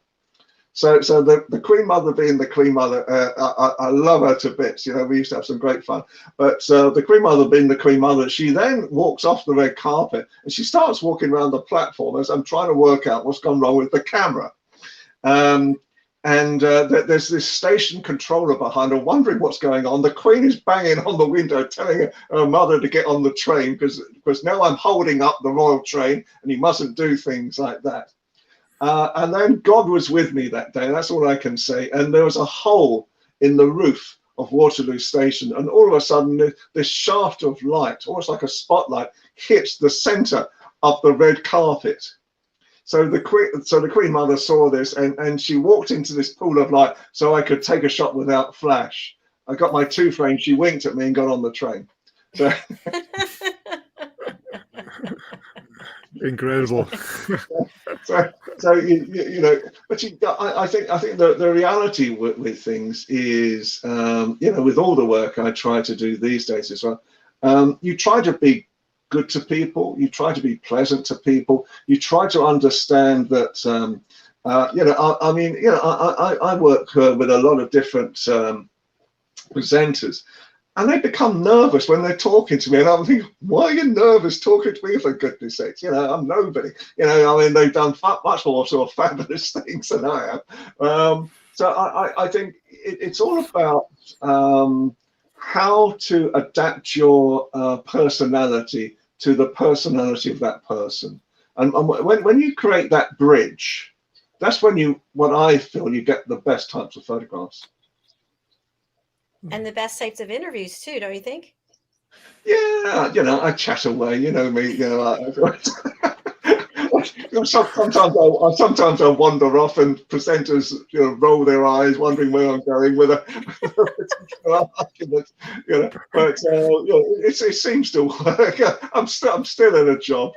So the Queen Mother being the Queen Mother, I love her to bits. You know, we used to have some great fun. But the Queen Mother being the Queen Mother, she then walks off the red carpet and she starts walking around the platform as I'm trying to work out what's gone wrong with the camera. There's this station controller behind her, wondering what's going on. The Queen is banging on the window, telling her mother to get on the train because now I'm holding up the royal train, and you mustn't do things like that. And then God was with me that day. That's all I can say. And there was a hole in the roof of Waterloo Station, and all of a sudden, this shaft of light, almost like a spotlight, hits the centre of the red carpet. So the Queen Mother saw this, and she walked into this pool of light so I could take a shot without flash. I got my 2 frame. She winked at me and got on the train. So incredible. so you know, but I think the reality with things is, you know, with all the work I try to do these days as well, you try to be good to people, you try to be pleasant to people, you try to understand that, you know, I mean, you know, I work with a lot of different presenters, and they become nervous when they're talking to me, and I'm thinking, why are you nervous talking to me, for goodness sakes? You know, I'm nobody. You know, I mean, they've done much more sort of fabulous things than I have. So I think it's all about how to adapt your personality to the personality of that person. And when you create that bridge, that's when what I feel you get the best types of photographs. And the best types of interviews too, don't you think? Yeah, you know, I chat away, you know me, you know. Sometimes I wander off, and presenters, you know, roll their eyes, wondering where I'm going with a particular argument, you know. But you know, it seems to work. I'm still in a job.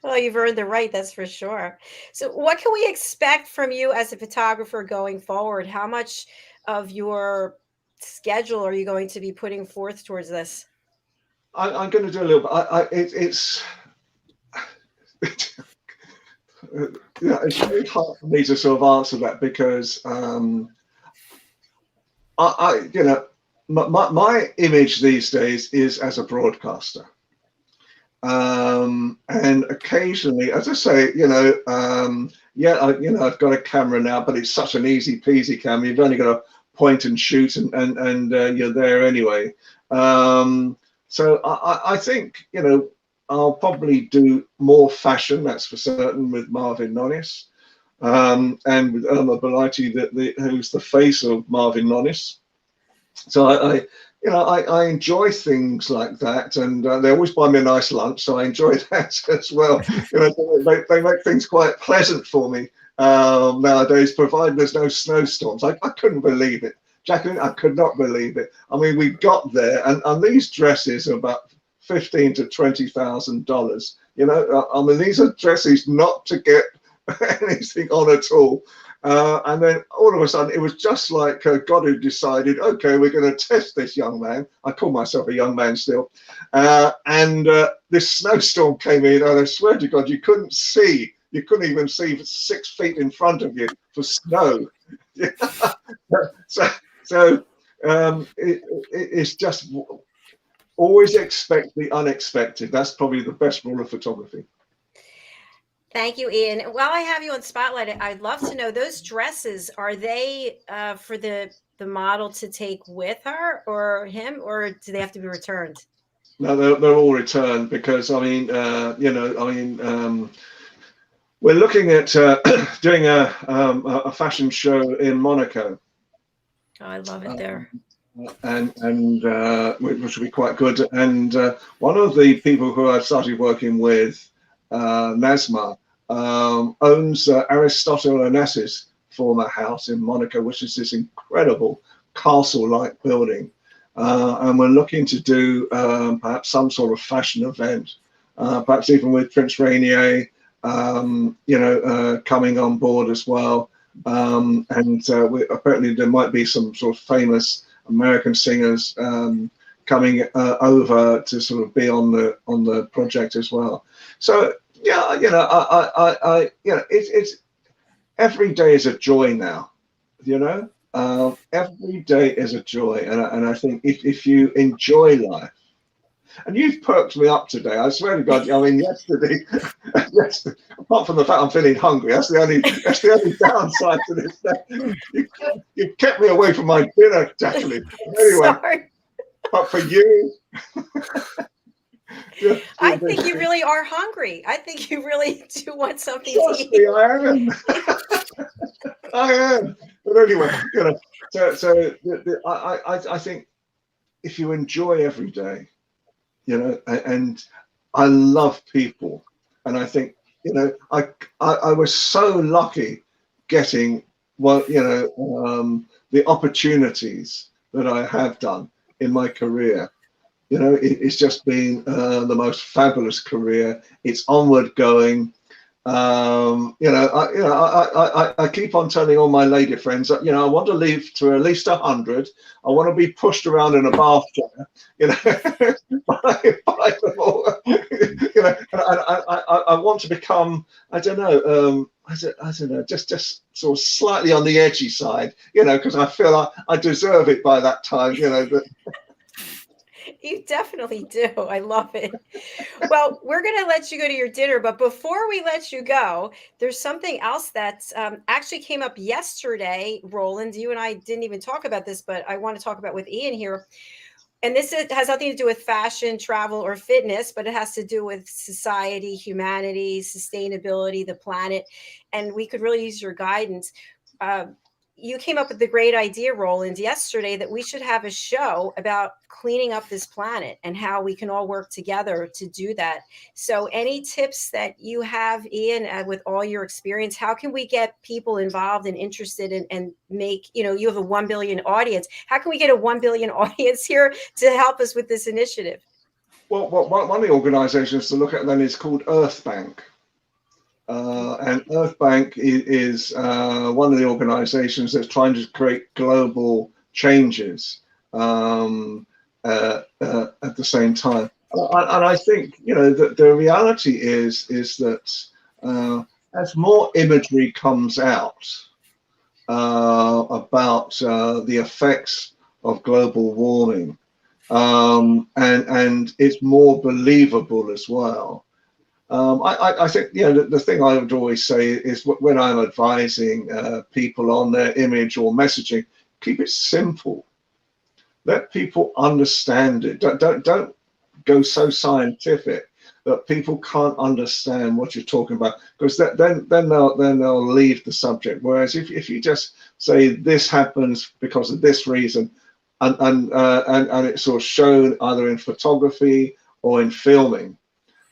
Well, you've earned the right, that's for sure. So what can we expect from you as a photographer going forward? How much of your schedule are you going to be putting forth towards this? I'm going to do a little bit. Yeah, it's very hard for me to sort of answer that, because you know, my image these days is as a broadcaster, and occasionally, as I say, you know, yeah, you know, I've got a camera now, but it's such an easy peasy camera. You've only got to point and shoot, and you're there anyway. So I think, you know, I'll probably do more fashion, that's for certain, with Marvin Nonis, and with Irma Belighty, who's the face of Marvin Nonis. So you know, I enjoy things like that, and they always buy me a nice lunch, so I enjoy that as well. You know, they make things quite pleasant for me nowadays, provided there's no snowstorms. I couldn't believe it, Jacqueline. I could not believe it. I mean, we got there, and these dresses are about $15,000 to $20,000. You know, I mean, these are dresses not to get anything on at all. And then all of a sudden, it was just like God had decided, okay, we're going to test this young man. I call myself a young man still. And this snowstorm came in, and I swear to God, you couldn't even see 6 feet in front of you for snow. So it's just always expect the unexpected. That's probably the best rule of photography. Thank you, Ian. While I have you on Spotlight, I'd love to know, those dresses, are they for the model to take with her or him, or do they have to be returned? No, they're all returned, because I mean, you know, I mean, we're looking at doing a fashion show in Monaco. Oh, I love it there. And which will be quite good. And one of the people who I've started working with, Nazma, owns Aristotle Onassis' former house in Monaco, which is this incredible castle-like building. And we're looking to do perhaps some sort of fashion event, perhaps even with Prince Rainier, coming on board as well. Apparently there might be some sort of famous American singers coming over to sort of be on the project as well. So yeah, it's every day is a joy now. Every day is a joy, and I think if you enjoy life. And you've perked me up today. I swear to God. I mean, yesterday, apart from the fact I'm feeling hungry, that's the only downside to this day. You kept me away from my dinner, Jacqueline. Anyway, Sorry. But for you, I think you really are hungry. I think you really do want something to trust eat. me, I am. I am. But anyway, I think if you enjoy every day. And I love people, and I think I was so lucky getting the opportunities that I have done in my career. It's just been the most fabulous career. It's onward going. I keep on telling all my lady friends that I want to live to at least 100. I want to be pushed around in a bath chair, by them all. I want to become, I don't know, just sort of slightly on the edgy side, because I feel I deserve it by that time, You definitely do. I love it. Well, we're going to let you go to your dinner, but before we let you go, there's something else that's actually came up yesterday. Roland, you and I didn't even talk about this, but I want to talk about with Ian here. And has nothing to do with fashion, travel, or fitness, but it has to do with society, humanity, sustainability, the planet. And we could really use your guidance. You came up with the great idea, Roland, yesterday that we should have a show about cleaning up this planet and how we can all work together to do that. So any tips that you have, Ian, with all your experience, how can we get people involved and interested and make, you have a 1 billion audience. How can we get a 1 billion audience here to help us with this initiative? Well, one of the organizations to look at then is called Earth Bank. And Earth Bank is one of the organizations that's trying to create global changes at the same time. And I think, that the reality is that as more imagery comes out about the effects of global warming, and it's more believable as well. I think the thing I would always say is when I'm advising people on their image or messaging, keep it simple. Let people understand it. Don't go so scientific that people can't understand what you're talking about, because then they'll leave the subject. Whereas if you just say this happens because of this reason, and it's sort of shown either in photography or in filming,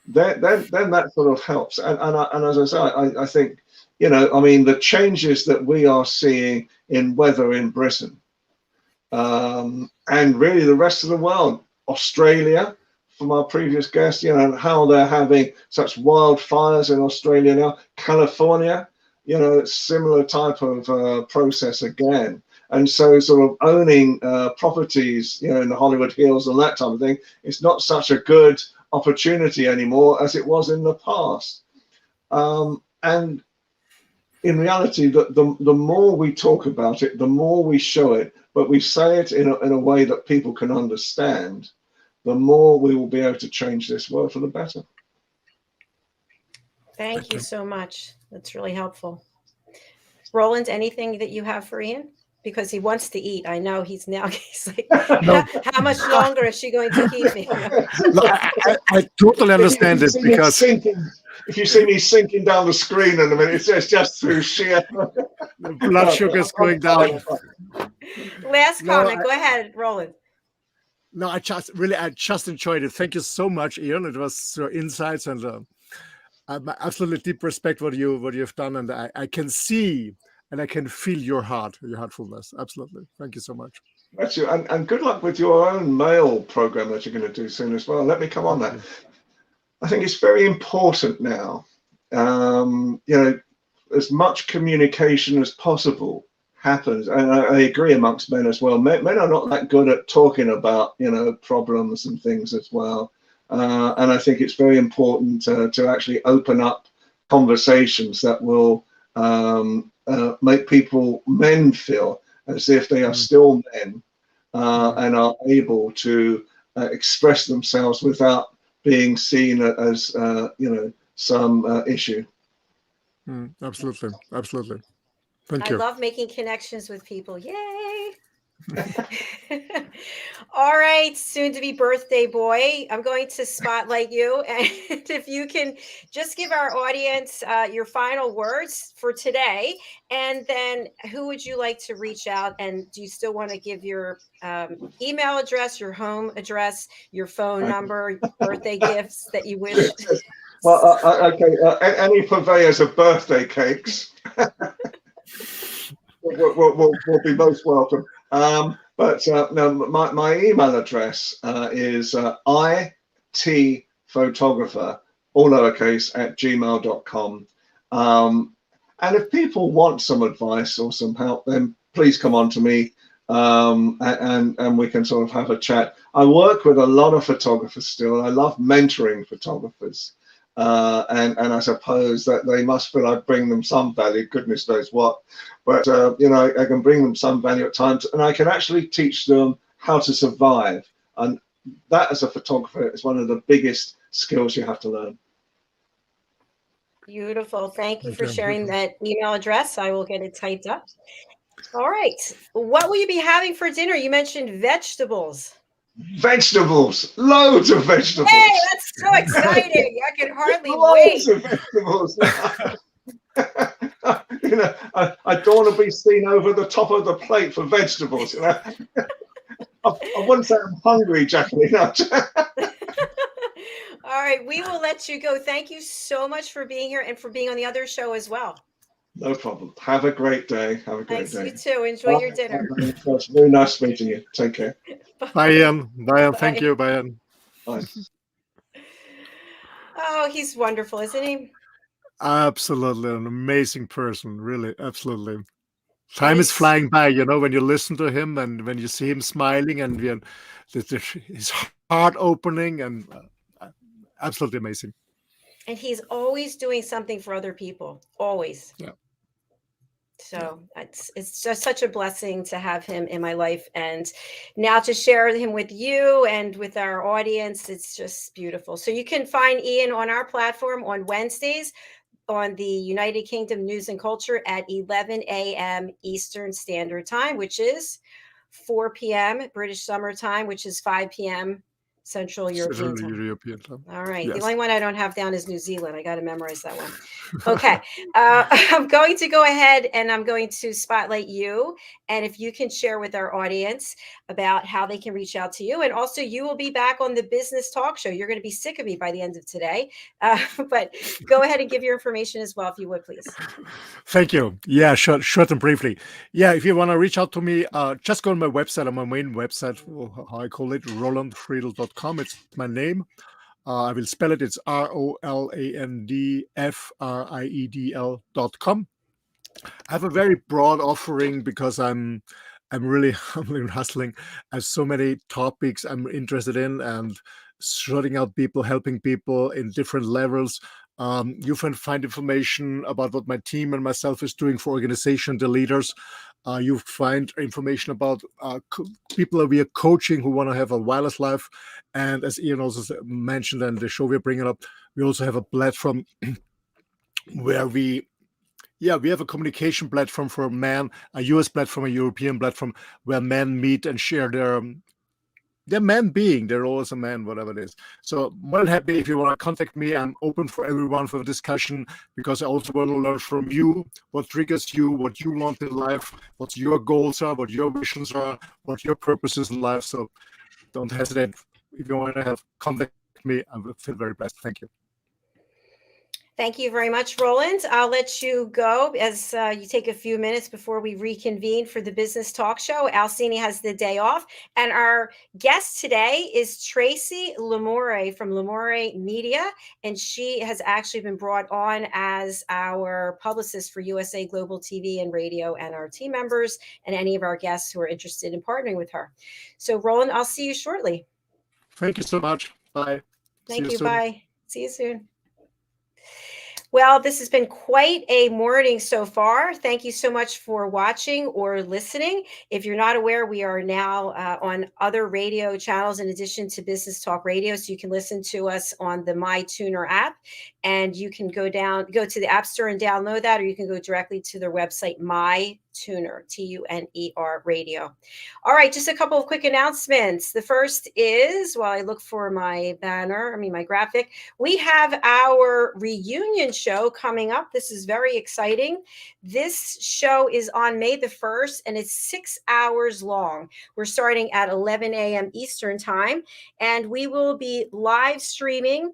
then that sort of helps. And as I say, I think, the changes that we are seeing in weather in Britain, and really the rest of the world, Australia, from our previous guest, and how they're having such wildfires in Australia now, California, similar type of process again. And so sort of owning properties, in the Hollywood Hills and that type of thing, it's not such a good opportunity anymore as it was in the past. And in reality, the more we talk about it, the more we show it, but we say it in a way that people can understand, the more we will be able to change this world for the better. Thank you so much. That's really helpful. Roland, anything that you have for Ian? Because he wants to eat. I know he's like, how much longer is she going to keep me? No, I totally understand it, because if you see me sinking down the screen in a minute, it's just through sheer blood sugar is going down. Last comment. Go ahead, Roland. No, I just enjoyed it. Thank you so much, Ian. It was your insights, and I absolutely deep respect what you've done, and I can see and I can feel your heartfulness. Absolutely. Thank you so much. That's you, and good luck with your own mail program that you're going to do soon as well. Let me come on that. I think it's very important now, as much communication as possible happens. And I agree amongst men as well. Men are not that good at talking about, problems and things as well. And I think it's very important to actually open up conversations that will make men feel as if they are still men and are able to express themselves without being seen as, some issue. Absolutely. Absolutely. Thank you. I love making connections with people. Yay. All right, soon to be birthday boy, I'm going to spotlight you. And if you can just give our audience your final words for today, and then who would you like to reach out? And do you still want to give your email address, your home address, your phone number, birthday gifts that you wish? Well, okay. Any purveyors of birthday cakes will be most welcome. But no, my email address is itphotographer, all lowercase, @gmail.com. And if people want some advice or some help, then please come on to me, and we can sort of have a chat. I work with a lot of photographers still. I love mentoring photographers. And I suppose that they must feel I bring them some value, goodness knows what. But, I can bring them some value at times, and I can actually teach them how to survive. And that, as a photographer, is one of the biggest skills you have to learn. Beautiful. Thank you for sharing that email address. I will get it typed up. All right. What will you be having for dinner? You mentioned vegetables. Vegetables, loads of vegetables. Hey, that's so exciting! I can hardly loads wait. Of vegetables. I don't want to be seen over the top of the plate for vegetables. I wouldn't say I'm hungry, Jacqueline. All right, we will let you go. Thank you so much for being here and for being on the other show as well. No problem. Have a great day. Have a great day. You too. Enjoy your dinner. It's very nice meeting you. Take care. Bye, Ian. Bye, Ian. Thank you. Bye, Ian. Bye. Oh, he's wonderful, isn't he? Absolutely. An amazing person. Really. Absolutely. Time is flying by, when you listen to him and when you see him smiling and his heart opening, and absolutely amazing. And he's always doing something for other people. Always. Yeah. So it's just such a blessing to have him in my life, and now to share him with you and with our audience. It's just beautiful. So you can find Ian on our platform on Wednesdays on the United Kingdom News and Culture at 11 a.m. Eastern Standard Time, which is 4 p.m. British Summer Time, which is 5 p.m. Central European Time. All right. Yes. The only one I don't have down is New Zealand. I got to memorize that one. Okay. I'm going to go ahead and I'm going to spotlight you. And if you can share with our audience about how they can reach out to you. And also, you will be back on the Business Talk Show. You're going to be sick of me by the end of today. But go ahead and give your information as well, if you would, please. Thank you. Yeah, short and briefly. Yeah, if you want to reach out to me, just go on my website, on my main website, how I call it, ROLANDFRIEDL.com. It's my name. I will spell it. It's ROLANDFRIEDL.com. I have a very broad offering because I'm really hustling. I have so many topics I'm interested in, and sorting out people, helping people in different levels. You can find information about what my team and myself is doing for organization, the leaders. You find information about people that we are coaching who want to have a wireless life. And as Ian also mentioned, and the show we're bringing up, we also have a platform where we have a communication platform for men, a US platform, a European platform, where men meet and share their man being. They're always a man, whatever it is. So more than happy if you want to contact me. I'm open for everyone for discussion, because I also want to learn from you what triggers you, what you want in life, what your goals are, what your visions are, what your purpose is in life. So don't hesitate. If you want to have contact me, I will feel very blessed. Thank you. Thank you very much, Roland. I'll let you go as you take a few minutes before we reconvene for the business talk show. Alcini has the day off. And our guest today is Tracy Lamore from Lamore Media. And she has actually been brought on as our publicist for USA Global TV and Radio, and our team members and any of our guests who are interested in partnering with her. So, Roland, I'll see you shortly. Thank you so much. Bye. Thank you. Bye. See you soon. Well, this has been quite a morning so far. Thank you so much for watching or listening. If you're not aware, we are now on other radio channels in addition to Business Talk Radio. So you can listen to us on the MyTuner app, and you can go to the App Store and download that, or you can go directly to their website, MyTuner, TUNER Radio. All right, just a couple of quick announcements. The first is, while I look for my my graphic, we have our reunion show coming up. This is very exciting. This show is on May the 1st, and it's 6 hours long. We're starting at 11 a.m. Eastern time, and we will be live streaming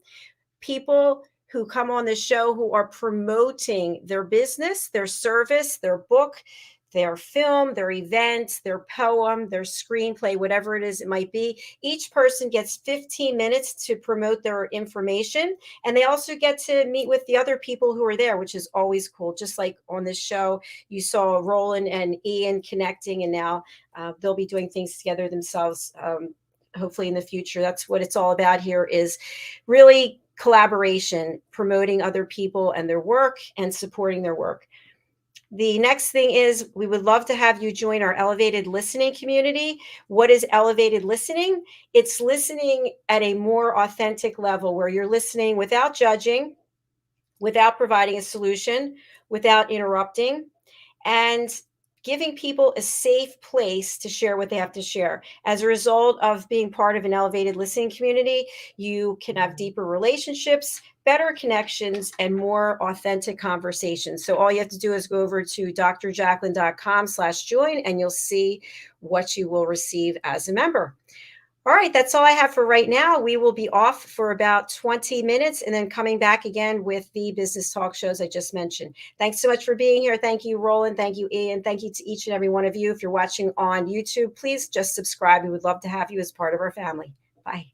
people who come on the show who are promoting their business, their service, their book, their film, their event, their poem, their screenplay, whatever it is it might be. Each person gets 15 minutes to promote their information. And they also get to meet with the other people who are there, which is always cool. Just like on this show, you saw Roland and Ian connecting, and now they'll be doing things together themselves, hopefully in the future. That's what it's all about here, is really collaboration, promoting other people and their work and supporting their work. The next thing is, we would love to have you join our elevated listening community. What is elevated listening? It's listening at a more authentic level, where you're listening without judging, without providing a solution, without interrupting, and giving people a safe place to share what they have to share. As a result of being part of an elevated listening community, you can have deeper relationships, better connections, and more authentic conversations. So all you have to do is go over to drjacalyn.com/join, and you'll see what you will receive as a member. All right, that's all I have for right now. We will be off for about 20 minutes and then coming back again with the business talk shows I just mentioned. Thanks so much for being here. Thank you, Roland. Thank you, Ian. Thank you to each and every one of you. If you're watching on YouTube, please just subscribe. We would love to have you as part of our family. Bye.